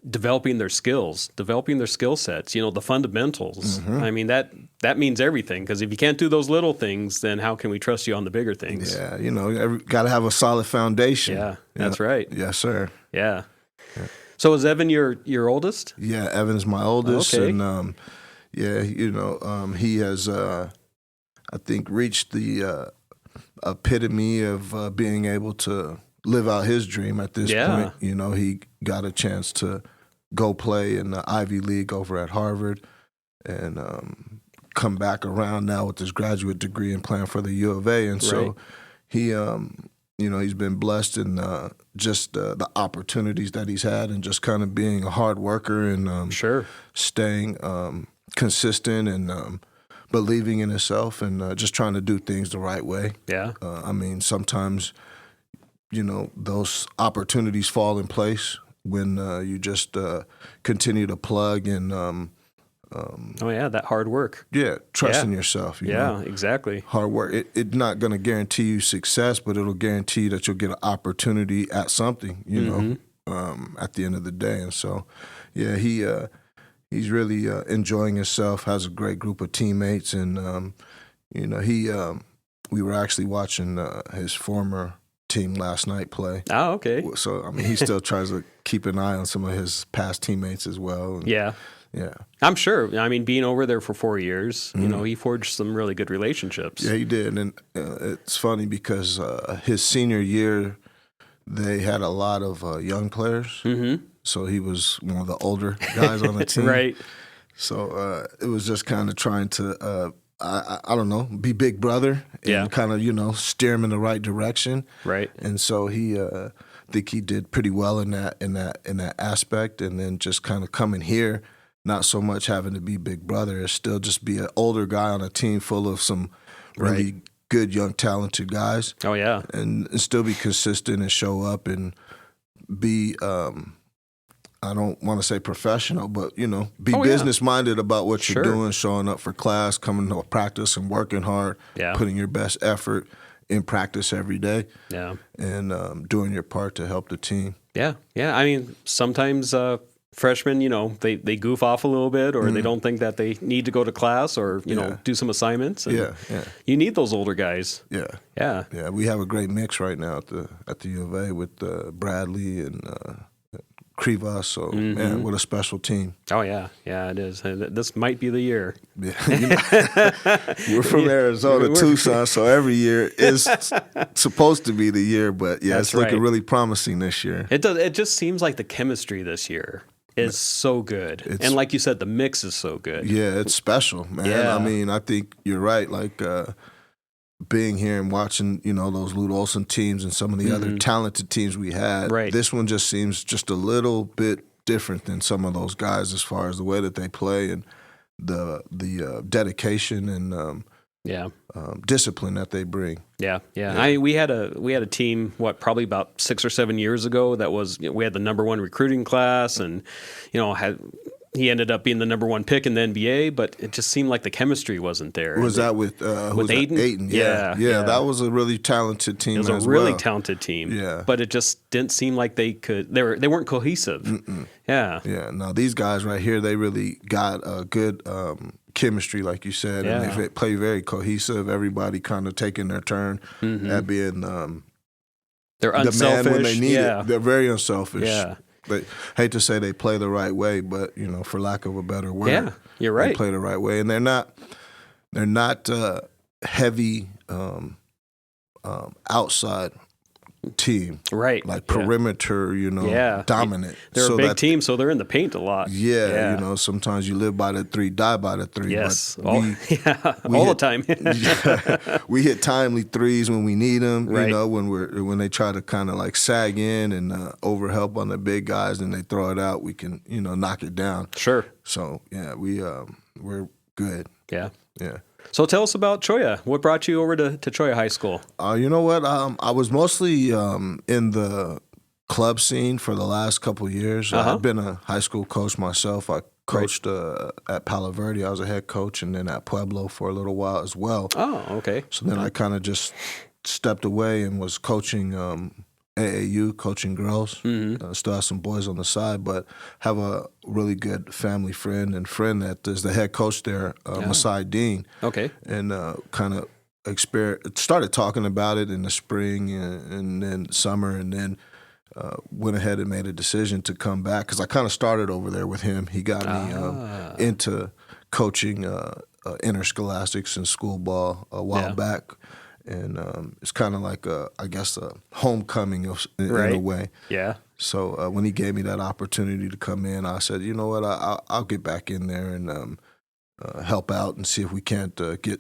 developing their skills, developing their skill sets, you know, the fundamentals. I mean, that means everything, because if you can't do those little things, then how can we trust you on the bigger things? Yeah, you know, got to have a solid foundation. Yeah, that's right. Yes, sir. Yeah. So is Evan your oldest? Yeah, Evan's my oldest. Okay. And, yeah, you know, he has, I think, reached the epitome of being able to live out his dream at this point. You know, he got a chance to go play in the Ivy League over at Harvard and come back around now with his graduate degree and playing for the U of A. And so he, you know, he's been blessed in just the opportunities that he's had and just kind of being a hard worker and staying consistent and believing in himself and just trying to do things the right way. Yeah. I mean, sometimes, you know, those opportunities fall in place when you just continue to plug and that hard work. Yeah, trust in yourself. You know? Exactly. Hard work. It's not going to guarantee you success, but it'll guarantee you that you'll get an opportunity at something, you know, at the end of the day. And so, yeah, he's really enjoying himself, has a great group of teammates. And, you know, we were actually watching his former team last night play. Oh, okay. So, I mean, he still tries to keep an eye on some of his past teammates as well. And, yeah. I'm sure. I mean, being over there for 4 years, you know, he forged some really good relationships. Yeah, he did. And it's funny because his senior year, they had a lot of young players. So he was one of the older guys on the team. Right. So it was just kind of trying to, I don't know, be big brother and kind of, you know, steer him in the right direction. Right. And so he, I think he did pretty well in that aspect. And then just kind of coming here, not so much having to be big brother, it's still just be an older guy on a team full of some really good, young, talented guys. Oh, yeah. And still be consistent and show up and be, I don't want to say professional, but, you know, be business-minded about what you're doing, showing up for class, coming to practice and working hard, putting your best effort in practice every day, and doing your part to help the team. Yeah. I mean, sometimes freshmen, you know, they goof off a little bit, or they don't think that they need to go to class or, you know, do some assignments. And you need those older guys. Yeah. We have a great mix right now at the U of A with Bradley and Krivas. So, man, what a special team. Oh, yeah. Yeah, it is. This might be the year. Yeah. You know, we're from Arizona, Tucson, so every year is supposed to be the year. But, yeah, it's looking really promising this year. It does. It just seems like the chemistry this year is so good. And like you said, the mix is so good. Yeah, it's special, man. Yeah. I mean, I think you're right. Like, being here and watching, you know, those Lute Olson teams and some of the other talented teams we had, this one just seems just a little bit different than some of those guys as far as the way that they play and the dedication and discipline that they bring. Yeah. I mean, we had a team, probably about 6 or 7 years ago that was, you know, we had the #1 recruiting class, and, you know, he ended up being the #1 pick in the NBA, but it just seemed like the chemistry wasn't there. Was that with Aiden? Aiden, yeah. That was a really talented team. It was a really talented team. Yeah, but it just didn't seem like they could. They weren't cohesive. Yeah. No, these guys right here, they really got a good chemistry, like you said, and they play very cohesive. Everybody kind of taking their turn at being they're unselfish. The man when they need it. They're very unselfish. Yeah. They hate to say they play the right way, but, you know, for lack of a better word, you're right. They play the right way, and they're not heavy outside team. Right. Like perimeter, dominant. They're a big team, so they're in the paint a lot. Yeah, sometimes you live by the 3, die by the 3. Yes. But all the time. We hit timely threes when we need them. Right. When they try to kind of like sag in and overhelp on the big guys and they throw it out, we can, knock it down. Sure. So, yeah, we're good. Yeah. Yeah. So tell us about Cholla. What brought you over to Cholla High School? You know what? I was mostly in the club scene for the last couple of years. I've been a high school coach myself. I coached at Palo Verde. I was a head coach, and then at Pueblo for a little while as well. Oh, okay. So then I kind of just stepped away and was coaching AAU, coaching girls. Mm-hmm. Still have some boys on the side, but have a really good family friend that is the head coach there, Masai Dean. Okay. And kind of started talking about it in the spring and then summer, and then went ahead and made a decision to come back because I kind of started over there with him. He got me into coaching interscholastics and school ball a while back. And it's kind of like a homecoming in a way. Yeah. So when he gave me that opportunity to come in, I said, you know what, I'll get back in there and help out and see if we can't get.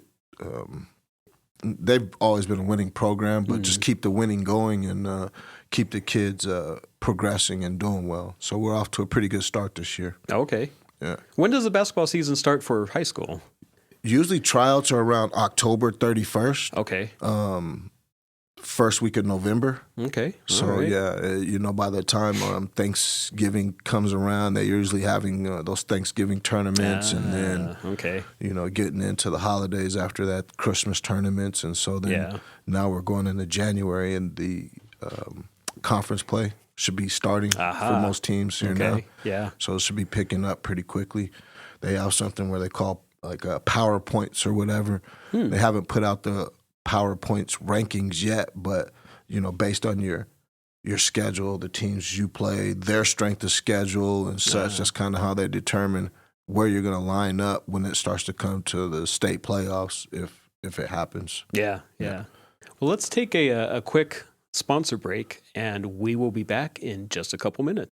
They've always been a winning program, but just keep the winning going and keep the kids progressing and doing well. So we're off to a pretty good start this year. Okay. Yeah. When does the basketball season start for high school? Usually tryouts are around October 31st. Okay. First week of November. Okay. So, right. By the time Thanksgiving comes around, they're usually having those Thanksgiving tournaments and then, getting into the holidays after that, Christmas tournaments. And so then now we're going into January and the conference play should be starting for most teams here now. Yeah. So it should be picking up pretty quickly. They have something where they call like PowerPoints or whatever. They haven't put out the PowerPoints rankings yet, but based on your schedule, the teams you play, their strength of schedule and such, that's kind of how they determine where you're going to line up when it starts to come to the state playoffs if it happens. Yeah. Well, let's take a quick sponsor break, and we will be back in just a couple minutes.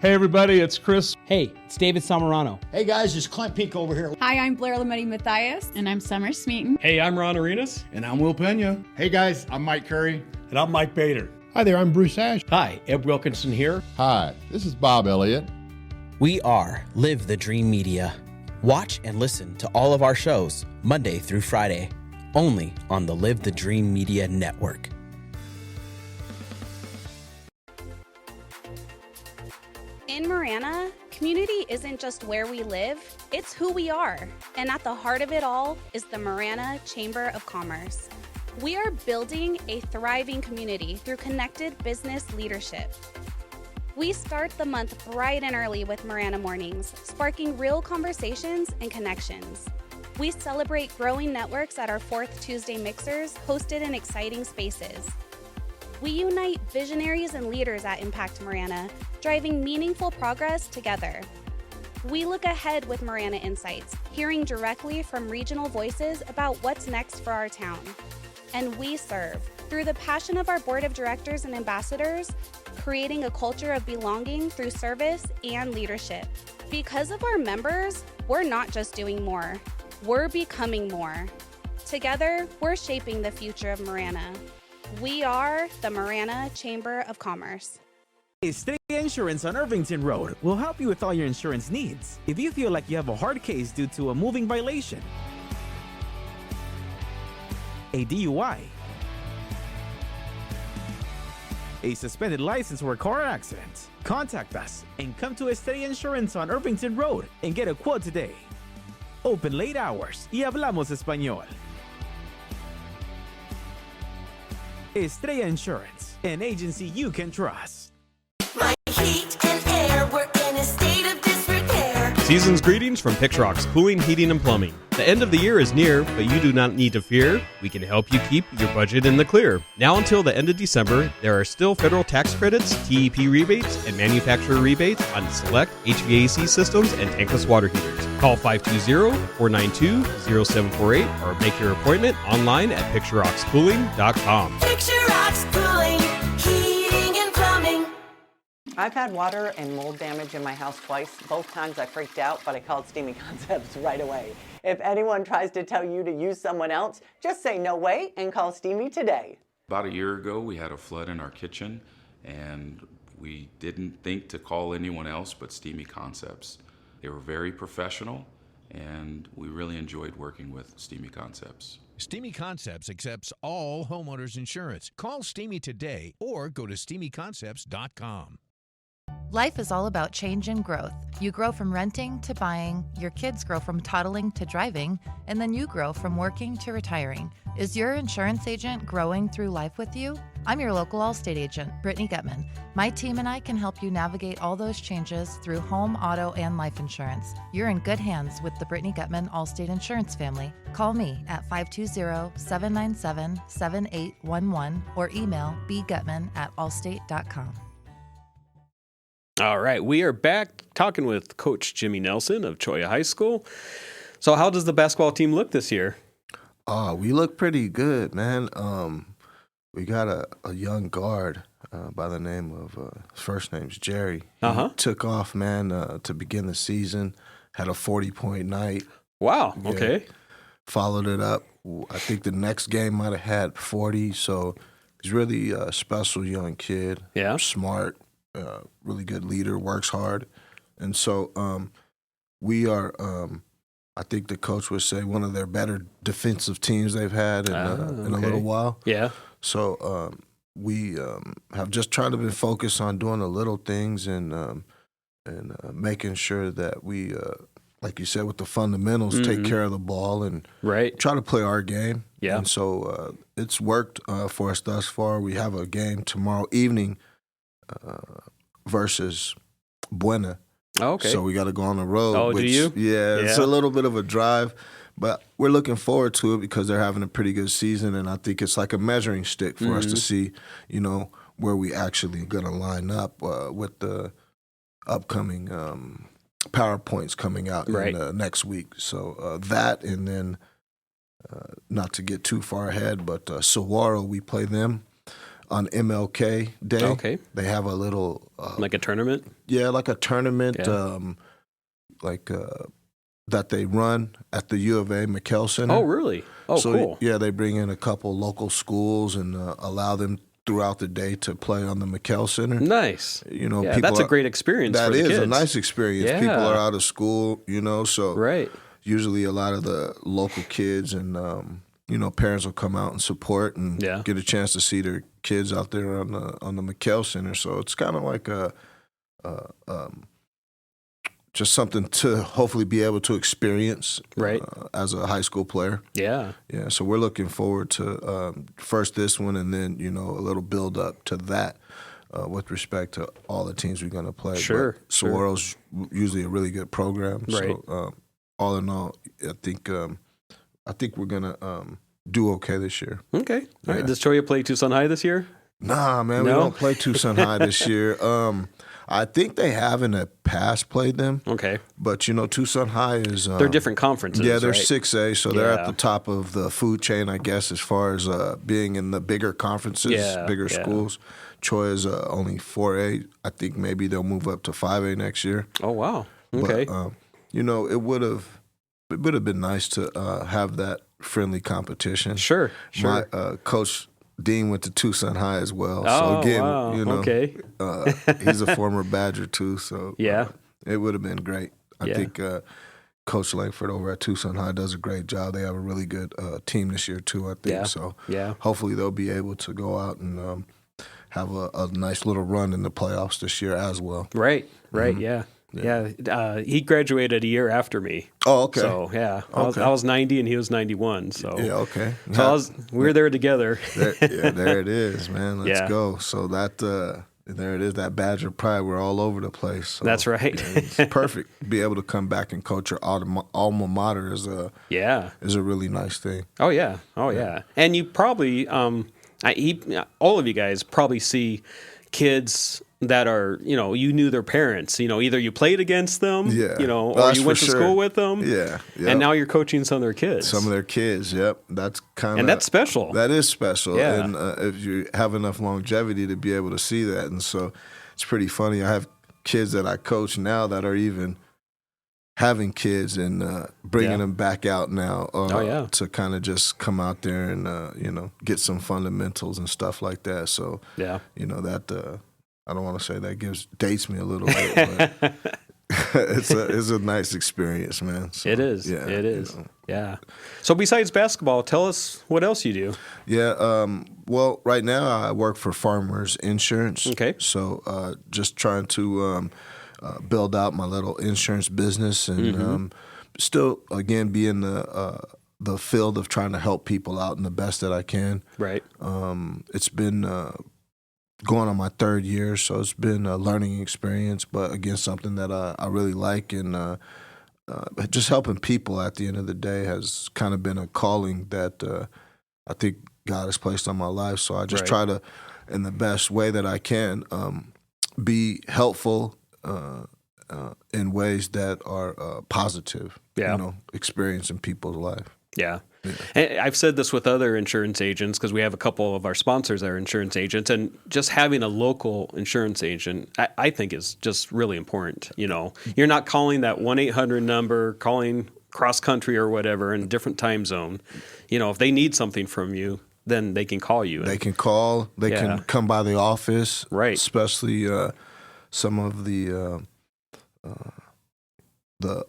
Hey everybody, it's Chris. Hey, it's David Samarano. Hey guys, it's Clint Peak over here. Hi, I'm Blair Lametti Matthias. And I'm Summer Smeaton. Hey, I'm Ron Arenas. And I'm Will Pena. Hey guys, I'm Mike Curry. And I'm Mike Bader. Hi there, I'm Bruce Ash. Hi, Ed Wilkinson here. Hi, this is Bob Elliott. We are Live the Dream Media. Watch and listen to all of our shows Monday through Friday, only on the Live the Dream Media Network. In Marana, community isn't just where we live, it's who we are. And at the heart of it all is the Marana Chamber of Commerce. We are building a thriving community through connected business leadership. We start the month bright and early with Marana Mornings, sparking real conversations and connections. We celebrate growing networks at our 4th Tuesday mixers, hosted in exciting spaces. We unite visionaries and leaders at Impact Marana, driving meaningful progress together. We look ahead with Marana Insights, hearing directly from regional voices about what's next for our town. And we serve through the passion of our board of directors and ambassadors, creating a culture of belonging through service and leadership. Because of our members, we're not just doing more, we're becoming more. Together, we're shaping the future of Marana. We are the Marana Chamber of Commerce. Estrella Insurance on Irvington Road will help you with all your insurance needs. If you feel like you have a hard case due to a moving violation, a DUI, a suspended license or a car accident, contact us and come to Estrella Insurance on Irvington Road and get a quote today. Open late hours y hablamos español. Estrella Insurance, an agency you can trust. My heat and air were in a state of disrepair. Season's greetings from Picturox Cooling, Heating, and Plumbing. The end of the year is near, but you do not need to fear. We can help you keep your budget in the clear. Now until the end of December, there are still federal tax credits, TEP rebates, and manufacturer rebates on select HVAC systems and tankless water heaters. Call 520-492-0748 or make your appointment online at picturoxcooling.com. Picturox Cooling, Heating, and Plumbing. I've had water and mold damage in my house twice. Both times I freaked out, but I called Steamy Concepts right away. If anyone tries to tell you to use someone else, just say no way and call Steamy today. About a year ago, we had a flood in our kitchen, and we didn't think to call anyone else but Steamy Concepts. They were very professional, and we really enjoyed working with Steamy Concepts. Steamy Concepts accepts all homeowners insurance. Call Steamy today or go to steamyconcepts.com. Life is all about change and growth. You grow from renting to buying, your kids grow from toddling to driving, and then you grow from working to retiring. Is your insurance agent growing through life with you? I'm your local Allstate agent, Brittany Gutman. My team and I can help you navigate all those changes through home, auto, and life insurance. You're in good hands with the Brittany Gutman Allstate Insurance family. Call me at 520-797-7811 or email bgutman@allstate.com. All right, we are back talking with Coach Jimmie Nelson of Cholla High School. So how does the basketball team look this year? We look pretty good, man. We got a young guard by the name of, his first name's Jerry. He took off, man, to begin the season, had a 40-point night. Wow, Yeah. okay. Followed it up. I think the next game might have had 40, so he's really a special young kid. Yeah. Smart, really good leader, works hard. And so we are, I think the coach would say, one of their better defensive teams they've had in a little while. Yeah. So we have just tried to be focused on doing the little things and making sure that we, like you said, with the fundamentals, take care of the ball and try to play our game. Yeah. And so it's worked for us thus far. We have a game tomorrow evening versus Buena. Oh, okay. So we got to go on the road. Oh, do you? Yeah, it's a little bit of a drive, but we're looking forward to it because they're having a pretty good season, and I think it's like a measuring stick for us to see, where we actually going to line up with the upcoming PowerPoints coming out in, next week. So that, and then not to get too far ahead, but Saguaro, we play them on MLK Day. Okay. They have a little... like a tournament? Yeah, like a tournament that they run at the U of A McKell Center. Oh, really? Oh, so, cool. Yeah, they bring in a couple local schools and allow them throughout the day to play on the McKell Center. Nice. People that's a great experience for the kids. That is a nice experience. Yeah. People are out of school, so right. Usually a lot of the local kids and parents will come out and support and get a chance to see their kids out there on the McKell Center. So it's kind of like just something to hopefully be able to experience as a high school player. Yeah. Yeah. So we're looking forward to first this one and then, a little build up to that with respect to all the teams we're going to play. Sure. But Saguaro's usually a really good program. Right. So all in all, I think we're going to do okay this year. Okay. All right. Does Cholla play Tucson High this year? Nah, man, we don't play Tucson High this year. I think they have in the past played them. Okay. But, Tucson High is... they're different conferences, Yeah, they're right? 6A, so they're at the top of the food chain, I guess, as far as being in the bigger conferences, bigger schools. Troy is only 4A. I think maybe they'll move up to 5A next year. Oh, wow. Okay. But, it would have been nice to have that friendly competition. Sure. My Coach Dean went to Tucson High as well. Oh, so again, wow. Okay. He's a former Badger too. So it would have been great. I think Coach Langford over at Tucson High does a great job. They have a really good team this year too, I think. So hopefully they'll be able to go out and have a nice little run in the playoffs this year as well. Right. Yeah. He graduated a year after me. Oh, okay. So, I was 90 and he was 91. So, okay. So we were there together. There it is, man. Let's go. So that, there it is, that badge of pride. We're all over the place. So, that's right. It's perfect. Be able to come back and coach your alma mater is a really nice thing. Oh yeah. And you probably all of you guys probably see kids that are, you knew their parents, either you played against them, or you went to school with them. Yeah. Yep. And now you're coaching some of their kids. Some of their kids, yep. That's and that's special. That is special. Yeah. And if you have enough longevity to be able to see that. And so it's pretty funny. I have kids that I coach now that are even having kids and bringing them back out now to kind of just come out there and, get some fundamentals and stuff like that. So, that I don't want to say that dates me a little bit, but it's a nice experience, man. So, it is. Yeah, it is. Yeah. So besides basketball, tell us what else you do. Yeah. Well, right now I work for Farmers Insurance. Okay. So just trying to build out my little insurance business and still, again, be in the field of trying to help people out in the best that I can. Right. It's been going on my third year, so it's been a learning experience, but again, something that I really like, and just helping people at the end of the day has kind of been a calling that I think God has placed on my life. So I just try to, in the best way that I can, be helpful in ways that are positive, experience in people's life. Yeah. And I've said this with other insurance agents because we have a couple of our sponsors that are insurance agents, and just having a local insurance agent, I think is just really important. You're not calling that 1-800 number, calling cross country or whatever in a different time zone. If they need something from you, then they can call you. They can call. They can come by the office. Right. Especially some of the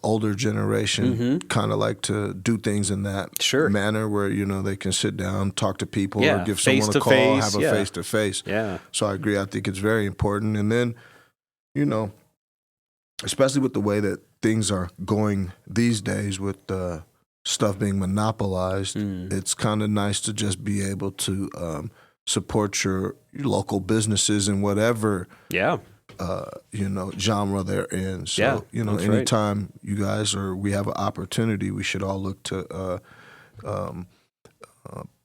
older generation kind of like to do things in that manner where, they can sit down, talk to people, or give someone a call, have a face-to-face. Yeah. So I agree. I think it's very important. And then, especially with the way that things are going these days with stuff being monopolized, it's kind of nice to just be able to support your local businesses in whatever genre they're in. So, anytime you guys or we have an opportunity, we should all look to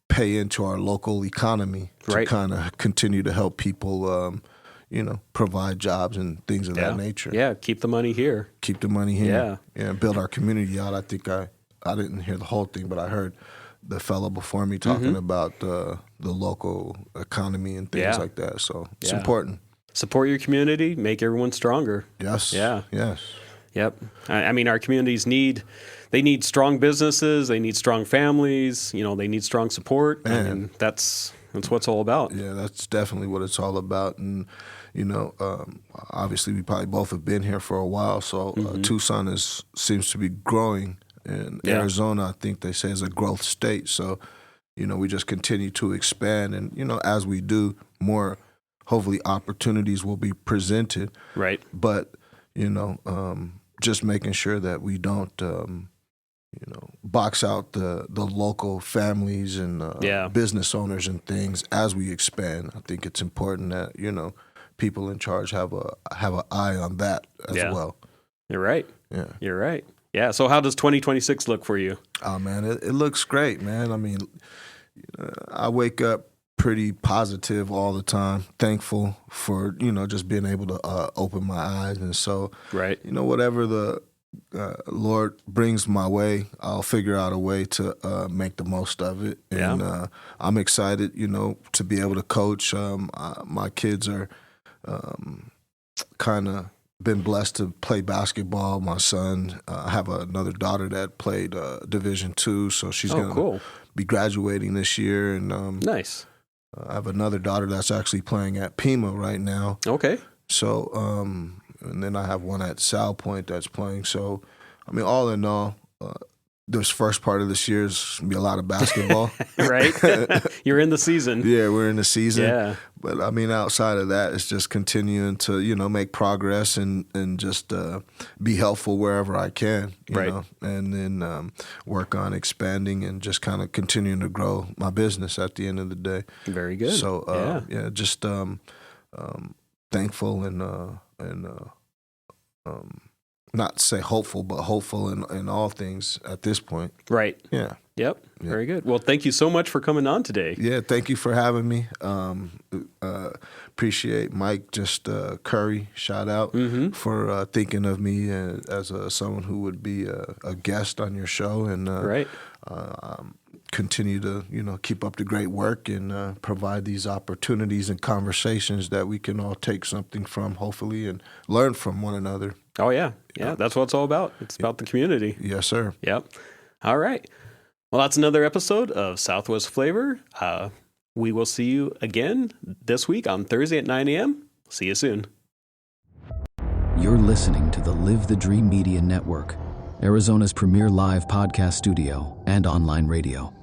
pay into our local economy to kind of continue to help people, provide jobs and things of that nature. Yeah, keep the money here. Keep the money here. Yeah, build our community out. I think I didn't hear the whole thing, but I heard the fellow before me talking about the local economy and things like that. So it's important. Support your community, make everyone stronger. Yes. Yeah. Yes. Yep. I mean, our communities need strong businesses. They need strong families. They need strong support. And that's what it's all about. Yeah, that's definitely what it's all about. And, obviously we probably both have been here for a while. So Tucson seems to be growing. And Arizona, I think they say, is a growth state. So, we just continue to expand. And, as we do, more hopefully opportunities will be presented. Right. But, just making sure that we don't, box out the local families and business owners and things as we expand. I think it's important that, people in charge have an eye on that as well. You're right. Yeah. You're right. Yeah. So how does 2026 look for you? Oh, man, it looks great, man. I mean, I wake up pretty positive all the time, thankful for, just being able to open my eyes. And so, whatever the Lord brings my way, I'll figure out a way to make the most of it. And I'm excited, to be able to coach. My kids are kind of been blessed to play basketball. My son, I have another daughter that played Division II, so she's going to be graduating this year. And nice. I have another daughter that's actually playing at Pima right now. Okay. So, and then I have one at Sal Point that's playing. So, I mean, all in all, this first part of this year is going to be a lot of basketball. Right. You're in the season. Yeah, we're in the season. Yeah. But, I mean, outside of that, it's just continuing to, make progress and just be helpful wherever I can, you know, and then work on expanding and just kind of continuing to grow my business at the end of the day. Very good. So, just thankful and not to say hopeful, but hopeful in all things at this point. Right. Yeah. Yep. Very good. Well, thank you so much for coming on today. Yeah, thank you for having me. Appreciate Mike Curry, shout out, for thinking of me as someone who would be a guest on your show, and continue to keep up the great work and provide these opportunities and conversations that we can all take something from, hopefully, and learn from one another. Oh yeah, that's what it's all about. It's about the community. Yes, sir. Yep. All right. Well, that's another episode of Southwest Flavor. We will see you again this week on Thursday at 9 a.m. See you soon. You're listening to the Live the Dream Media Network, Arizona's premier live podcast studio and online radio.